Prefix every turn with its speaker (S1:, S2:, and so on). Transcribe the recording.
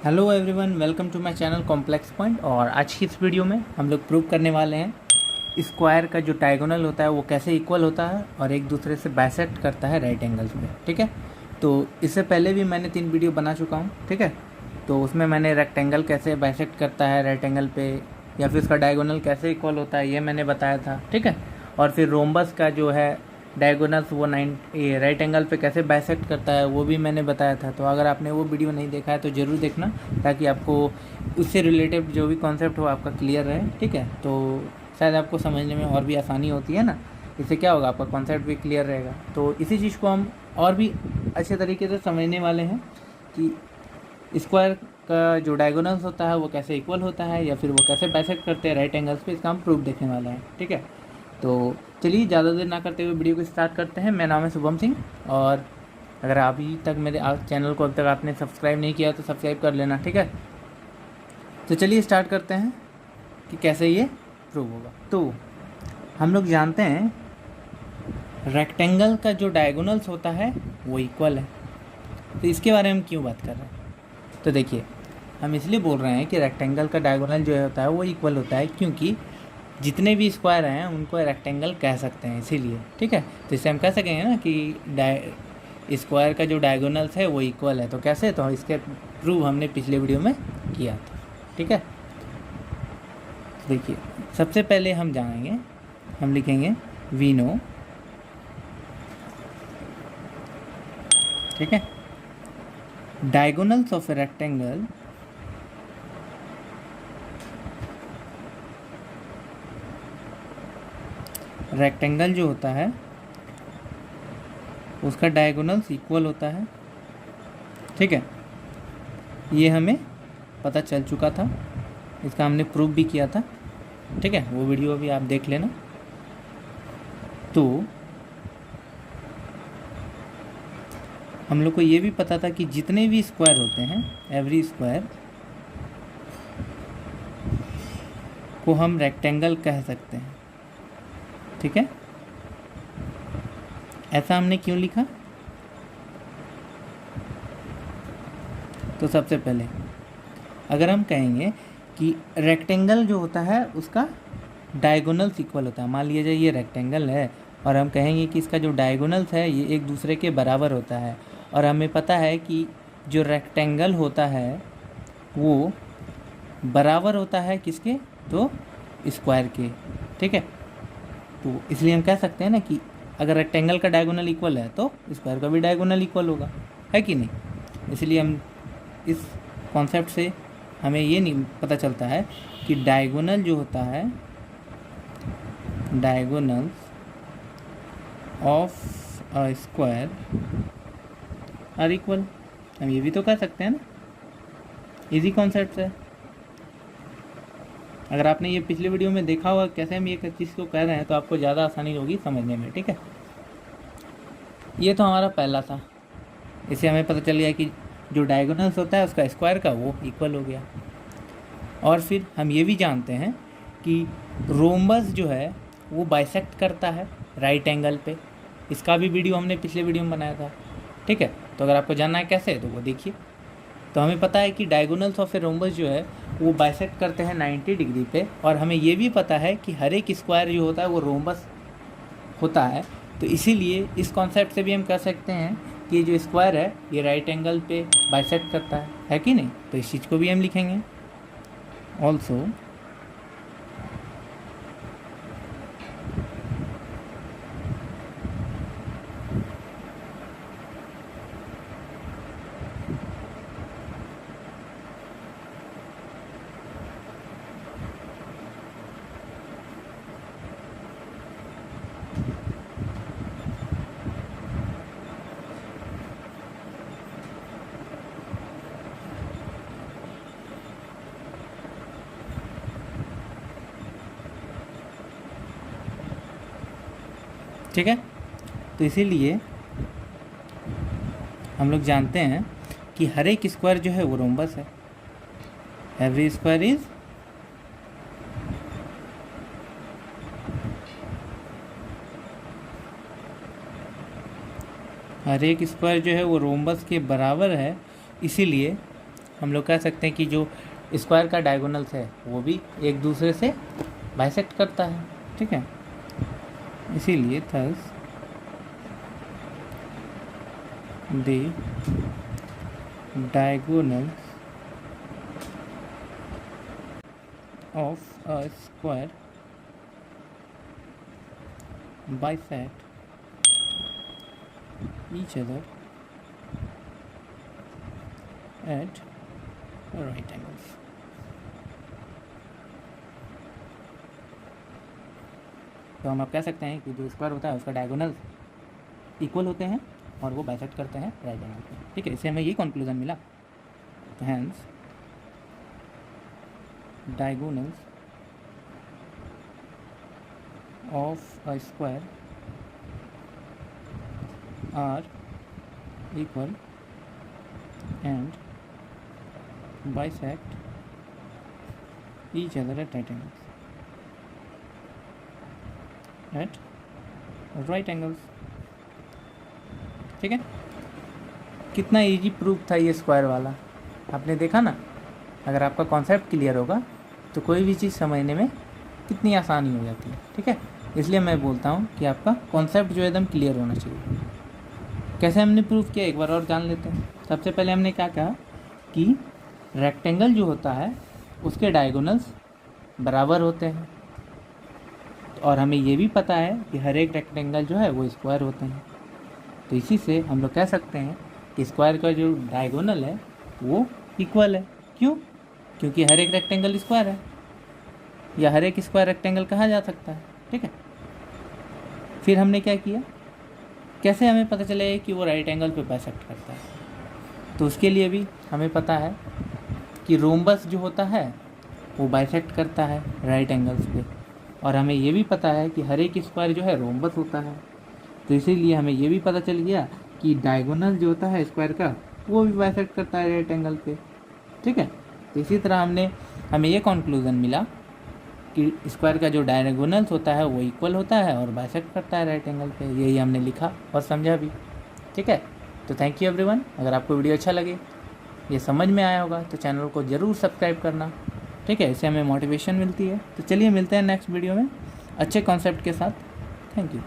S1: Hello everyone, welcome to my channel complex point. और आज की इस वीडियो में हम लोग प्रूव करने वाले हैं स्क्वायर का जो डायगोनल होता है वो कैसे इक्वल होता है और एक दूसरे से बाइसेक्ट करता है राइट एंगल्स में। ठीक है, तो इससे पहले भी मैंने 3 वीडियो बना चुका हूँ। ठीक है, तो उसमें मैंने रेक्टेंगल कैसे बाइसेक्ट करता है राइट एंगल पे या फिर उसका डायगोनल कैसे इक्वल होता है ये मैंने बताया था। ठीक है, और फिर रोम्बस का जो है डायगोनल्स वो राइट एंगल पे कैसे बाइसेक्ट करता है वो भी मैंने बताया था। तो अगर आपने वो वीडियो नहीं देखा है तो ज़रूर देखना, ताकि आपको उससे रिलेटेड जो भी कॉन्सेप्ट हो आपका क्लियर रहे। ठीक है, तो शायद आपको समझने में और भी आसानी होती है ना, इससे क्या होगा, आपका कॉन्सेप्ट भी क्लियर रहेगा। तो इसी चीज़ को हम और भी अच्छे तरीके से समझने वाले हैं कि स्क्वायर का जो डायगोनल्स होता है वो कैसे इक्वल होता है या फिर वो कैसे बाइसेक्ट करते हैं राइट एंगल्स पे, इसका हम प्रूफ देखने वाले हैं। ठीक है, तो चलिए ज़्यादा देर ना करते हुए वीडियो को स्टार्ट करते हैं। मेरा नाम है शुभम सिंह, और अगर अभी तक मेरे चैनल को अब तक आपने सब्सक्राइब नहीं किया तो सब्सक्राइब कर लेना। ठीक है, तो चलिए स्टार्ट करते हैं कि कैसे ये प्रूव होगा। तो हम लोग जानते हैं रेक्टेंगल का जो डायगोनल्स होता है वो इक्वल है। तो इसके बारे में क्यों बात कर रहे हैं, तो देखिए, हम इसलिए बोल रहे हैं कि रेक्टेंगल का डायगोनल जो होता है वो इक्वल होता है क्योंकि जितने भी स्क्वायर हैं उनको रेक्टेंगल कह सकते हैं, इसीलिए। ठीक है, तो इससे हम कह सकेंगे ना कि स्क्वायर का जो डायगोनल्स है वो इक्वल है। तो कैसे, तो इसके प्रूव हमने पिछले वीडियो में किया था। ठीक है, देखिए, सबसे पहले हम जानेंगे, हम लिखेंगे वी नो। ठीक है, diagonals of a rectangle rectangle जो होता है उसका डायगोनल्स इक्वल होता है। ठीक है, ये हमें पता चल चुका था, इसका हमने प्रूफ भी किया था। ठीक है, वो वीडियो भी आप देख लेना। तो हम लोग को ये भी पता था कि जितने भी स्क्वायर होते हैं, एवरी स्क्वायर को हम रेक्टेंगल कह सकते हैं। ठीक है, ऐसा हमने क्यों लिखा, तो सबसे पहले अगर हम कहेंगे कि रेक्टेंगल जो होता है उसका डायगोनल्स इक्वल होता है, मान लीजिए ये रेक्टेंगल है और हम कहेंगे कि इसका जो डायगोनल्स है ये एक दूसरे के बराबर होता है, और हमें पता है कि जो रेक्टेंगल होता है वो बराबर होता है किसके, तो स्क्वायर के। ठीक है, तो इसलिए हम कह सकते हैं ना कि अगर रेक्टेंगल का डायगोनल इक्वल है तो स्क्वायर का भी डायगोनल इक्वल होगा, है कि नहीं। इसलिए हम इस कॉन्सेप्ट से हमें ये नहीं पता चलता है कि डायगोनल जो होता है, diagonals of a square are equal, हम ये भी तो कह सकते हैं ना, इजी कॉन्सेप्ट है। अगर आपने ये पिछले वीडियो में देखा होगा कैसे हम ये चीज़ को कह रहे हैं तो आपको ज़्यादा आसानी होगी समझने में। ठीक है, ये तो हमारा पहला था, इससे हमें पता चल गया कि जो डायगोनल्स होता है उसका स्क्वायर का वो इक्वल हो गया। और फिर हम ये भी जानते हैं कि रोम्बस जो है वो बाइसेक्ट करता है राइट एंगल पे, इसका भी वीडियो हमने पिछले वीडियो में बनाया था। ठीक है, तो अगर आपको जानना है कैसे तो वो देखिए। तो हमें पता है कि डायगोनल्स ऑफ ए रोम्बस जो है वो बाइसेक्ट करते हैं 90 डिग्री पे, और हमें ये भी पता है कि हर एक स्क्वायर जो होता है वो रोम्बस होता है। तो इसीलिए इस कॉन्सेप्ट से भी हम कह सकते हैं कि ये जो स्क्वायर है ये राइट एंगल पे बाइसेक्ट करता है कि नहीं। तो इस चीज़ को भी हम लिखेंगे ऑल्सो ठीक है, तो इसीलिए हम लोग जानते हैं कि हर एक स्क्वायर जो है वो रोम्बस है, एवरी स्क्वायर इज हर एक स्क्वायर जो है वो रोम्बस के बराबर है। इसीलिए हम लोग कह सकते हैं कि जो स्क्वायर का डायगोनल्स है वो भी एक दूसरे से बाइसेक्ट करता है, ठीक है। इसीलिए thus the diagonals of a square bisect each other at right angles। तो हम अब कह सकते हैं कि जो स्क्वायर होता है उसका डायगोनल इक्वल होते हैं और वो बाइसेक्ट करते हैं राइट एंगल पे, ठीक है। इससे हमें ये कंक्लूजन मिला। तो hence diagonals of a square are equal and bisect each other at right angles ठीक है। कितना इजी प्रूफ था ये स्क्वायर वाला, आपने देखा ना। अगर आपका कॉन्सेप्ट क्लियर होगा तो कोई भी चीज़ समझने में कितनी आसानी हो जाती है, ठीक है। इसलिए मैं बोलता हूँ कि आपका कॉन्सेप्ट जो एकदम क्लियर होना चाहिए। कैसे हमने प्रूफ किया एक बार और जान लेते हैं। सबसे पहले हमने क्या कहा कि रेक्टेंगल जो होता है उसके डायगोनल्स बराबर होते हैं, और हमें ये भी पता है कि हर एक रेक्टेंगल जो है वो स्क्वायर होते हैं। तो इसी से हम लोग कह सकते हैं कि स्क्वायर का जो डायगोनल है वो इक्वल है। क्यों? क्योंकि हर एक रेक्टेंगल स्क्वायर है, या हर एक स्क्वायर रेक्टेंगल कहा जा सकता है, ठीक है। फिर हमने क्या किया, कैसे हमें पता चलेगा कि वो राइट एंगल पे बाइसेक्ट करता है। तो उसके लिए भी हमें पता है कि रोम्बस जो होता है वो बाइसेक्ट करता है राइट एंगल्स पे, और हमें ये भी पता है कि हर एक स्क्वायर जो है रोम्बस होता है। तो इसीलिए हमें ये भी पता चल गया कि डायगोनल जो होता है स्क्वायर का वो भी बाइसेक्ट करता है राइट एंगल पे, ठीक है। तो इसी तरह हमें ये कंक्लूजन मिला कि स्क्वायर का जो डायगोनल्स होता है वो इक्वल होता है और बाइसेक्ट करता है राइट एंगल पे। यही हमने लिखा और समझा भी, ठीक है। तो थैंक यू एवरीवन। अगर आपको वीडियो अच्छा लगे, ये समझ में आया होगा, तो चैनल को ज़रूर सब्सक्राइब करना, ठीक है। इससे हमें मोटिवेशन मिलती है। तो चलिए मिलते हैं नेक्स्ट वीडियो में अच्छे कॉन्सेप्ट के साथ। Thank you.